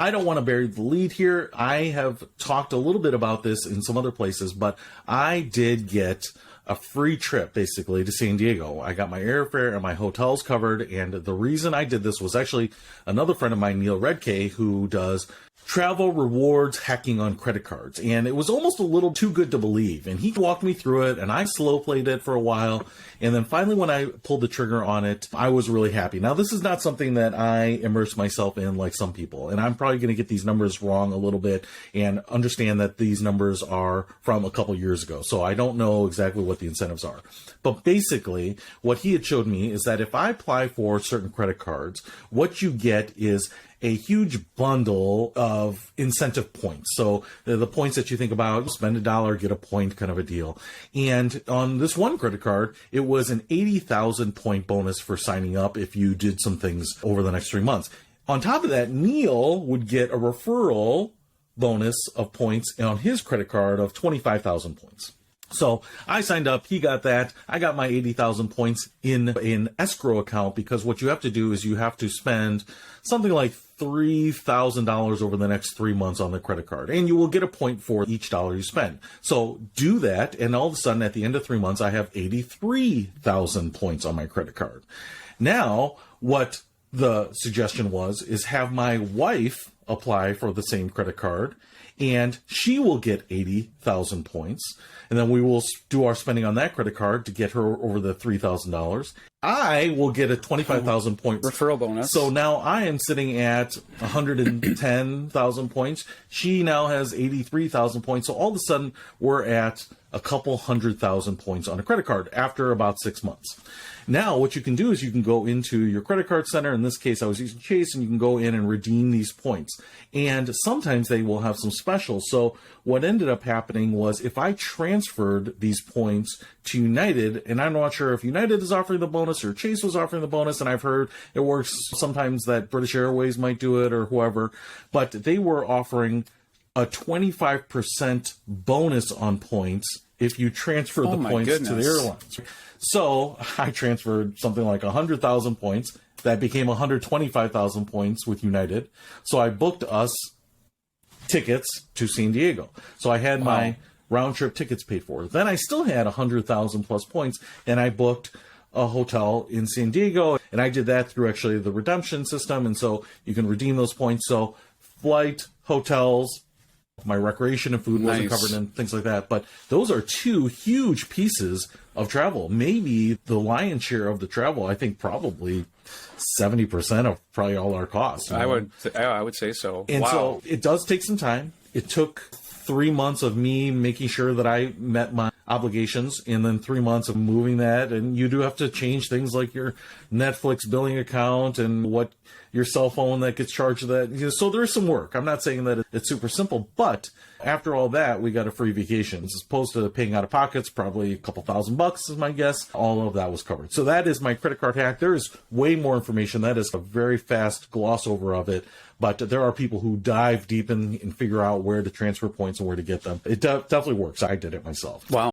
I don't want to bury the lead here. I have talked a little bit about this in some other places, but I did get a free trip basically to San Diego. I got my airfare and my hotels covered, and the reason I did this was actually another friend of mine, Neil Redkay, who does travel rewards hacking on credit cards, and it was almost a little too good to believe, and he walked me through it, and I slow played it for a while, and then finally when I pulled the trigger on it, I was really happy. Now, this is not something that I immerse myself in like some people, and I'm probably going to get these numbers wrong a little bit and understand that these numbers are from a couple years ago, so I don't know exactly what the incentives are. But basically, what he had showed me is that if I apply for certain credit cards, what you get is a huge bundle of incentive points. So the points that you think about, spend $1, get a point kind of a deal. And on this one credit card, it was an 80,000 point bonus for signing up if you did some things over the next 3 months. On top of that, Neil would get a referral bonus of points on his credit card of 25,000 points. So I signed up, he got that, I got my 80,000 points in an escrow account, because what you have to do is you have to spend something like $3,000 over the next 3 months on the credit card, and you will get a point for each dollar you spend. So do that, and all of a sudden at the end of 3 months, I have 83,000 points on my credit card. Now, what the suggestion was is have my wife apply for the same credit card, and she will get 80,000 points. And then we will do our spending on that credit card to get her over the $3,000. I will get a 25,000 points referral bonus. So now I am sitting at 110,000 points. She now has 83,000 points. So all of a sudden we're at a couple 100,000 points on a credit card after about 6 months. Now, what you can do is you can go into your credit card center. In this case, I was using Chase, and you can go in and redeem these points. And sometimes they will have some specials. So what ended up happening was if I transferred these points to United, and I'm not sure if United is offering the bonus or Chase was offering the bonus, and I've heard it works sometimes that British Airways might do it or whoever, but they were offering a 25% bonus on points if you transfer the points to the airlines. So I transferred something like 100,000 points. That became 125,000 points with United. So I booked us tickets to San Diego. So I had my round trip tickets paid for. Then I still had 100,000 plus points, and I booked a hotel in San Diego. And I did that through actually the redemption system. And so you can redeem those points. So flight, hotels, my recreation and food wasn't covered and things like that. But those are two huge pieces of travel. Maybe the lion's share of the travel, I think probably 70% of probably all our costs. I would say so. And so it does take some time. It took 3 months of me making sure that I met my obligations, and then 3 months of moving that. And you do have to change things like your Netflix billing account and what your cell phone that gets charged to that. So there is some work. I'm not saying that it's super simple, but after all that, we got a free vacation. As opposed to paying out of pockets, probably a couple $1,000 is my guess. All of that was covered. So that is my credit card hack. There is way more information. That is a very fast gloss over of it. But there are people who dive deep and figure out where to transfer points and where to get them. It definitely works. I did it myself. Wow.